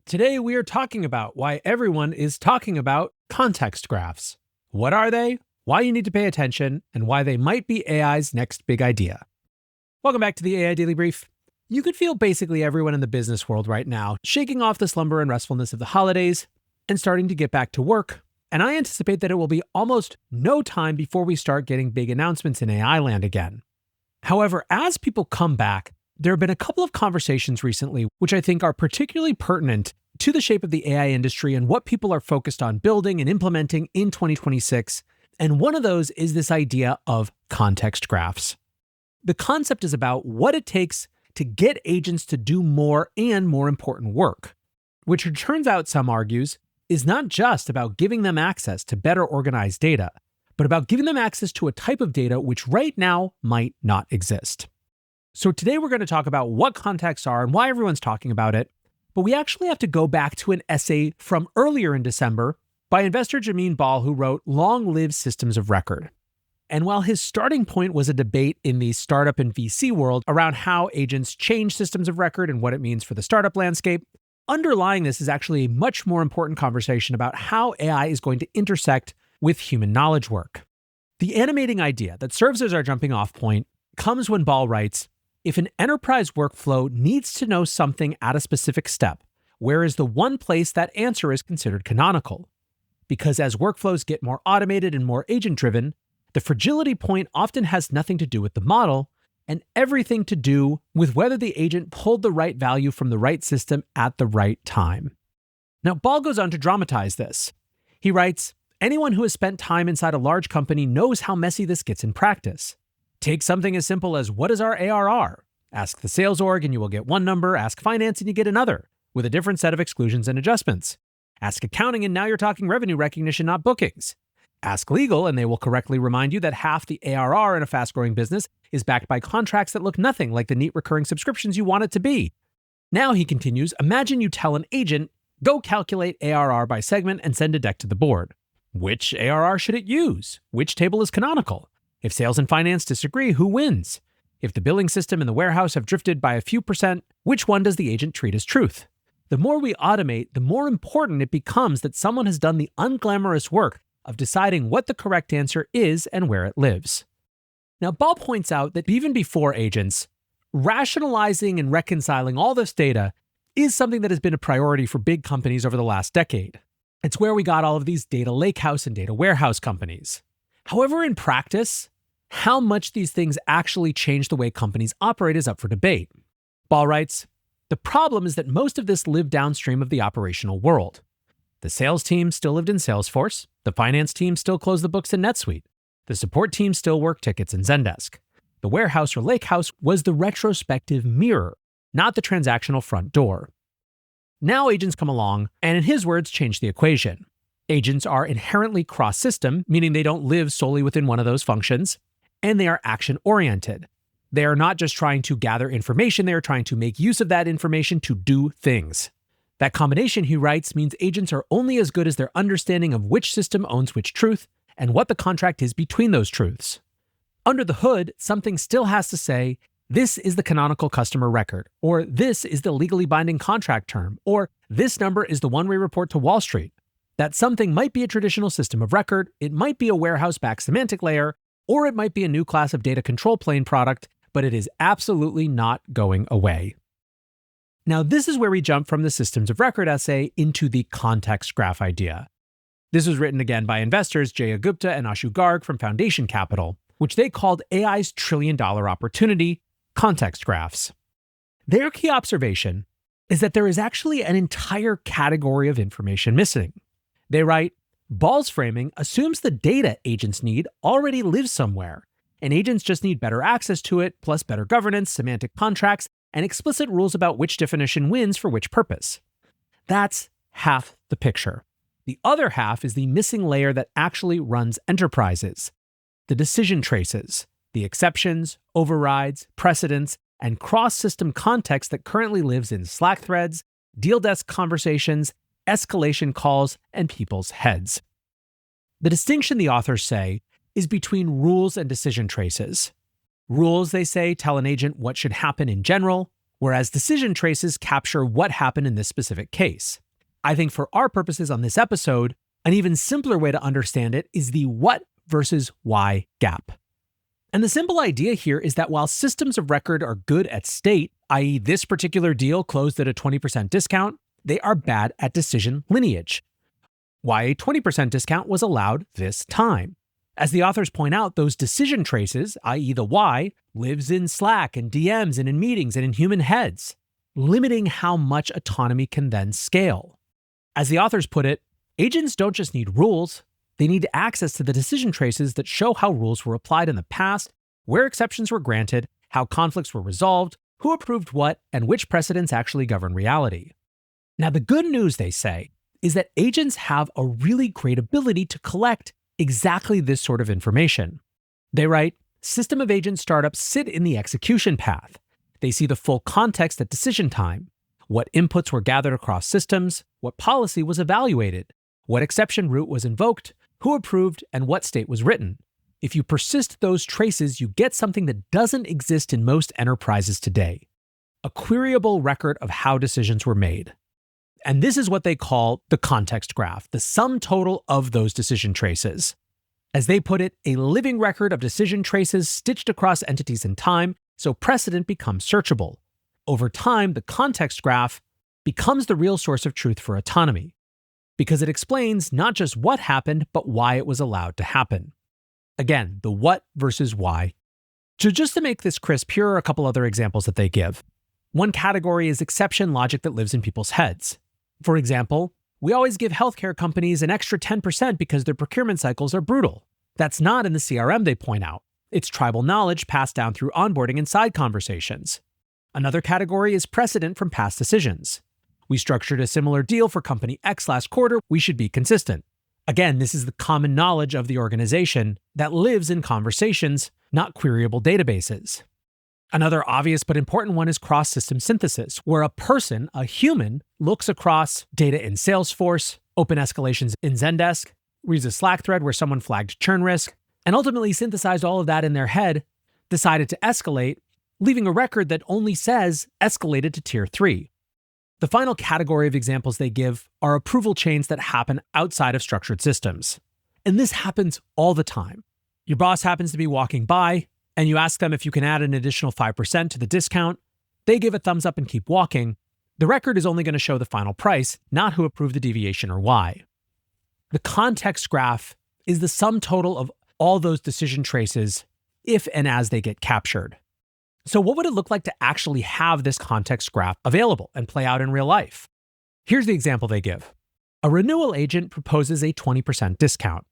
Today, we are talking about why everyone is talking about context graphs. What are they, why you need to pay attention, and why they might be AI's next big idea. Welcome back to the AI Daily Brief. You could feel basically everyone in the business world right now shaking off the slumber and restfulness of the holidays and starting to get back to work. And I anticipate that it will be almost no time before we start getting big announcements in AI land again. However, as people come back, there have been a couple of conversations recently which I think are particularly pertinent to the shape of the AI industry and what people are focused on building and implementing in 2026. And one of those is this idea of context graphs. The concept is about what it takes to get agents to do more and more important work, which it turns out, some argues, is not just about giving them access to better organized data, but about giving them access to a type of data which right now might not exist. So today we're going to talk about what contexts are and why everyone's talking about it, but we actually have to go back to an essay from earlier in December by investor Jameen Ball, who wrote Long Live Systems of Record. And while his starting point was a debate in the startup and VC world around how agents change systems of record and what it means for the startup landscape, underlying this is actually a much more important conversation about how AI is going to intersect with human knowledge work. The animating idea that serves as our jumping off point comes when Ball writes, if an enterprise workflow needs to know something at a specific step, where is the one place that answer is considered canonical? Because as workflows get more automated and more agent-driven, the fragility point often has nothing to do with the model and everything to do with whether the agent pulled the right value from the right system at the right time. Now, Ball goes on to dramatize this. He writes, anyone who has spent time inside a large company knows how messy this gets in practice. Take something as simple as, what is our ARR? Ask the sales org and you will get one number. Ask finance and you get another, with a different set of exclusions and adjustments. Ask accounting and now you're talking revenue recognition, not bookings. Ask legal and they will correctly remind you that half the ARR in a fast-growing business is backed by contracts that look nothing like the neat recurring subscriptions you want it to be. Now, he continues, imagine you tell an agent, go calculate ARR by segment and send a deck to the board. Which ARR should it use? Which table is canonical? If sales and finance disagree, who wins? If the billing system and the warehouse have drifted by a few percent, which one does the agent treat as truth? The more we automate, the more important it becomes that someone has done the unglamorous work of deciding what the correct answer is and where it lives. Now, Ball points out that even before agents, rationalizing and reconciling all this data is something that has been a priority for big companies over the last decade. It's where we got all of these data lakehouse and data warehouse companies. However, in practice, how much these things actually change the way companies operate is up for debate. Ball writes, the problem is that most of this lived downstream of the operational world. The sales team still lived in Salesforce. The finance team still closed the books in NetSuite. The support team still worked tickets in Zendesk. The warehouse or lakehouse was the retrospective mirror, not the transactional front door. Now agents come along and, in his words, change the equation. Agents are inherently cross-system, meaning they don't live solely within one of those functions, and they are action-oriented. They are not just trying to gather information, they are trying to make use of that information to do things. That combination, he writes, means agents are only as good as their understanding of which system owns which truth and what the contract is between those truths. Under the hood, something still has to say, this is the canonical customer record, or this is the legally binding contract term, or this number is the one we report to Wall Street. That something might be a traditional system of record, it might be a warehouse-backed semantic layer, or it might be a new class of data control plane product, but it is absolutely not going away. Now, this is where we jump from the systems of record essay into the context graph idea. This was written again by investors Jaya Gupta and Ashu Garg from Foundation Capital, which they called AI's trillion-dollar opportunity, context graphs. Their key observation is that there is actually an entire category of information missing. They write, Ball's framing assumes the data agents need already lives somewhere, and agents just need better access to it, plus better governance, semantic contracts, and explicit rules about which definition wins for which purpose. That's half the picture. The other half is the missing layer that actually runs enterprises. The decision traces, the exceptions, overrides, precedents, and cross-system context that currently lives in Slack threads, deal desk conversations, escalation calls, and people's heads. The distinction the authors say is between rules and decision traces. Rules, they say, tell an agent what should happen in general, whereas decision traces capture what happened in this specific case. I think for our purposes on this episode, an even simpler way to understand it is the what versus why gap. And the simple idea here is that while systems of record are good at state, i.e. this particular deal closed at a 20% discount, they are bad at decision lineage. Why a 20% discount was allowed this time. As the authors point out, those decision traces, i.e. the why, lives in Slack and DMs and in meetings and in human heads, limiting how much autonomy can then scale. As the authors put it, agents don't just need rules, they need access to the decision traces that show how rules were applied in the past, where exceptions were granted, how conflicts were resolved, who approved what, and which precedents actually govern reality. Now, the good news, they say, is that agents have a really great ability to collect exactly this sort of information. They write, system of agent startups sit in the execution path. They see the full context at decision time, what inputs were gathered across systems, what policy was evaluated, what exception route was invoked, who approved, and what state was written. If you persist those traces, you get something that doesn't exist in most enterprises today, a queryable record of how decisions were made. And this is what they call the context graph, the sum total of those decision traces. As they put it, a living record of decision traces stitched across entities in time, so precedent becomes searchable. Over time, the context graph becomes the real source of truth for autonomy, because it explains not just what happened, but why it was allowed to happen. Again, the what versus why. So just to make this crisp, here are a couple other examples that they give. One category is exception logic that lives in people's heads. For example, we always give healthcare companies an extra 10% because their procurement cycles are brutal. That's not in the CRM, they point out. It's tribal knowledge passed down through onboarding and side conversations. Another category is precedent from past decisions. We structured a similar deal for company X last quarter, we should be consistent. Again, this is the common knowledge of the organization that lives in conversations, not queryable databases. Another obvious but important one is cross-system synthesis, where a person, a human, looks across data in Salesforce, open escalations in Zendesk, reads a Slack thread where someone flagged churn risk, and ultimately synthesized all of that in their head, decided to escalate, leaving a record that only says escalated to tier 3. The final category of examples they give are approval chains that happen outside of structured systems. And this happens all the time. Your boss happens to be walking by, and you ask them if you can add an additional 5% to the discount. They give a thumbs up and keep walking. The record is only going to show the final price, not who approved the deviation or why. The context graph is the sum total of all those decision traces if and as they get captured. So what would it look like to actually have this context graph available and play out in real life? Here's the example they give. A renewal agent proposes a 20% discount.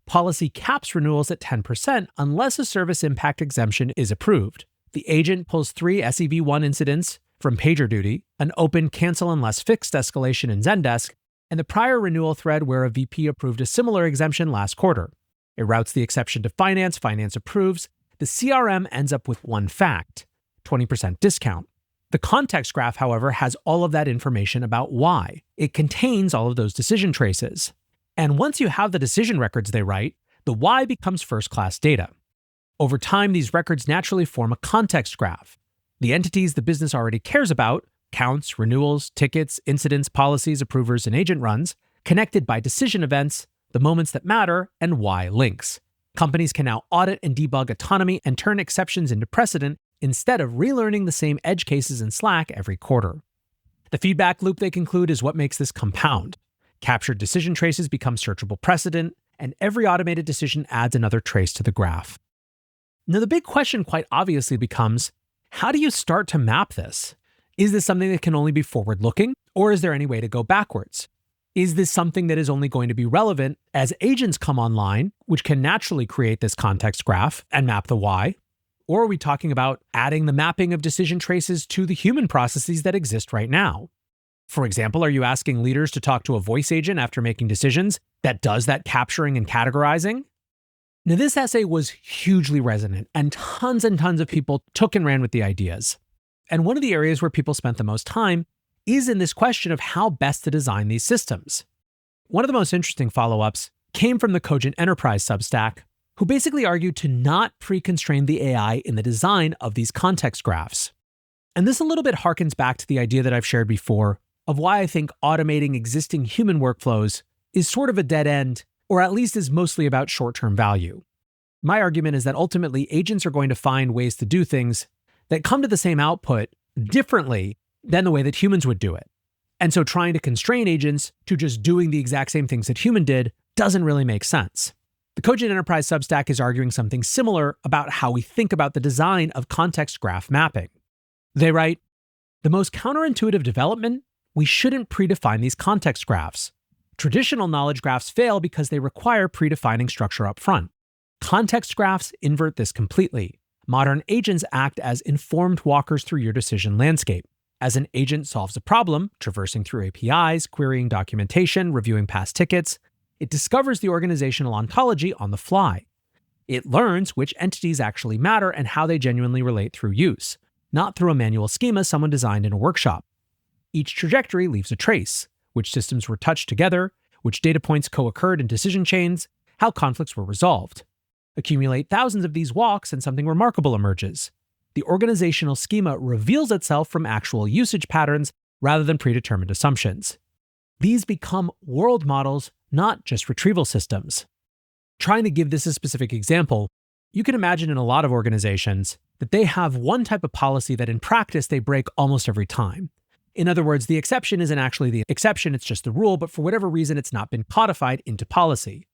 Policy caps renewals at 10% unless a service impact exemption is approved. The agent pulls 3 SEV1 incidents from PagerDuty, an open cancel unless fixed escalation in Zendesk, and the prior renewal thread where a VP approved a similar exemption last quarter. It routes the exception to finance approves. The CRM ends up with one fact, 20% discount. The context graph, however, has all of that information about why. It contains all of those decision traces. And once you have the decision records they write, the why becomes first-class data. Over time, these records naturally form a context graph. The entities the business already cares about, counts, renewals, tickets, incidents, policies, approvers, and agent runs, connected by decision events, the moments that matter, and why links. Companies can now audit and debug autonomy and turn exceptions into precedent instead of relearning the same edge cases in Slack every quarter. The feedback loop, they conclude, is what makes this compound. Captured decision traces become searchable precedent, and every automated decision adds another trace to the graph. Now, the big question quite obviously becomes, how do you start to map this? Is this something that can only be forward-looking, or is there any way to go backwards? Is this something that is only going to be relevant as agents come online, which can naturally create this context graph and map the why? Or are we talking about adding the mapping of decision traces to the human processes that exist right now? For example, are you asking leaders to talk to a voice agent after making decisions that does that capturing and categorizing? Now, this essay was hugely resonant, and tons of people took and ran with the ideas. And one of the areas where people spent the most time is in this question of how best to design these systems. One of the most interesting follow-ups came from the Cogent Enterprise Substack, who basically argued to not pre-constrain the AI in the design of these context graphs. And this a little bit harkens back to the idea that I've shared before of why I think automating existing human workflows is sort of a dead end, or at least is mostly about short-term value. My argument is that ultimately agents are going to find ways to do things that come to the same output differently than the way that humans would do it. And so trying to constrain agents to just doing the exact same things that human did doesn't really make sense. The Cogent Enterprise Substack is arguing something similar about how we think about the design of context graph mapping. They write, "The most counterintuitive development, we shouldn't predefine these context graphs. Traditional knowledge graphs fail because they require predefining structure up front. Context graphs invert this completely. Modern agents act as informed walkers through your decision landscape. As an agent solves a problem, traversing through APIs, querying documentation, reviewing past tickets, it discovers the organizational ontology on the fly. It learns which entities actually matter and how they genuinely relate through use, not through a manual schema someone designed in a workshop. Each trajectory leaves a trace: which systems were touched together, which data points co-occurred in decision chains, how conflicts were resolved. Accumulate thousands of these walks and something remarkable emerges. The organizational schema reveals itself from actual usage patterns rather than predetermined assumptions. These become world models, not just retrieval systems." Trying to give this a specific example, you can imagine in a lot of organizations that they have one type of policy that in practice they break almost every time. In other words, the exception isn't actually the exception, it's just the rule, but for whatever reason, it's not been codified into policy.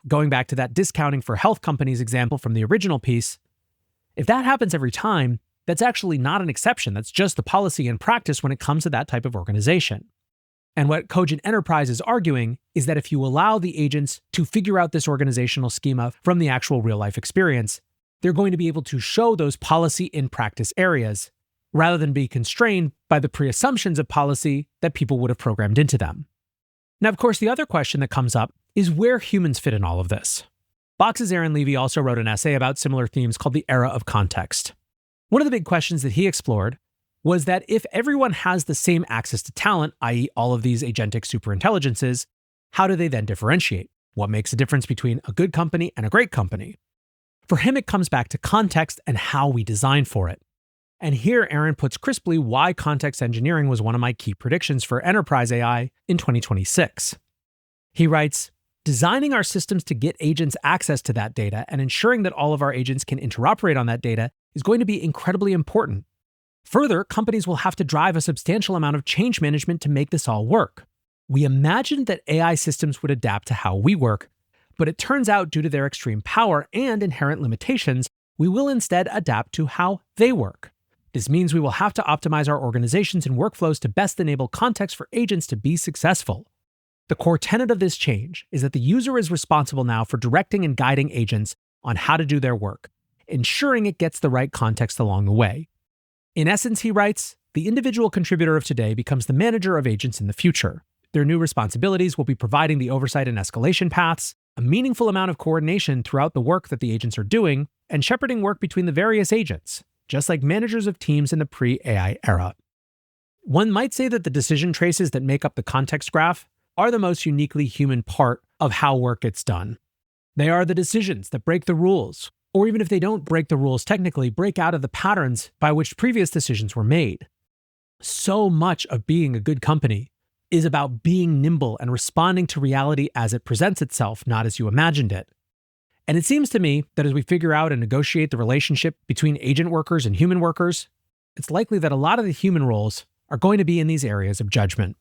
Going back to that discounting for health companies example from the original piece, if that happens every time, that's actually not an exception. That's just the policy in practice when it comes to that type of organization. And what Cogent Enterprise is arguing is that if you allow the agents to figure out this organizational schema from the actual real-life experience, they're going to be able to show those policy in practice areas, rather than be constrained by the pre-assumptions of policy that people would have programmed into them. Now, of course, the other question that comes up is where humans fit in all of this. Box's Aaron Levy also wrote an essay about similar themes called The Era of Context. One of the big questions that he explored was that if everyone has the same access to talent, i.e. all of these agentic superintelligences, how do they then differentiate? What makes a difference between a good company and a great company? For him, it comes back to context and how we design for it. And here, Aaron puts crisply why context engineering was one of my key predictions for enterprise AI in 2026. He writes, "Designing our systems to get agents access to that data and ensuring that all of our agents can interoperate on that data is going to be incredibly important. Further, companies will have to drive a substantial amount of change management to make this all work. We imagined that AI systems would adapt to how we work, but it turns out due to their extreme power and inherent limitations, we will instead adapt to how they work. This means we will have to optimize our organizations and workflows to best enable context for agents to be successful. The core tenet of this change is that the user is responsible now for directing and guiding agents on how to do their work, ensuring it gets the right context along the way. In essence," he writes, "the individual contributor of today becomes the manager of agents in the future. Their new responsibilities will be providing the oversight and escalation paths, a meaningful amount of coordination throughout the work that the agents are doing, and shepherding work between the various agents, just like managers of teams in the pre-AI era." One might say that the decision traces that make up the context graph are the most uniquely human part of how work gets done. They are the decisions that break the rules, or even if they don't break the rules technically, break out of the patterns by which previous decisions were made. So much of being a good company is about being nimble and responding to reality as it presents itself, not as you imagined it. And it seems to me that as we figure out and negotiate the relationship between agent workers and human workers, it's likely that a lot of the human roles are going to be in these areas of judgment.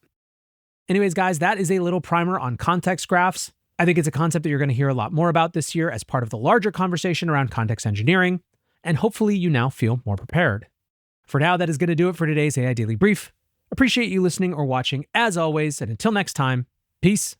Anyways, guys, that is a little primer on context graphs. I think it's a concept that you're going to hear a lot more about this year as part of the larger conversation around context engineering, and hopefully you now feel more prepared. For now, that is going to do it for today's AI Daily Brief. Appreciate you listening or watching as always, and until next time, peace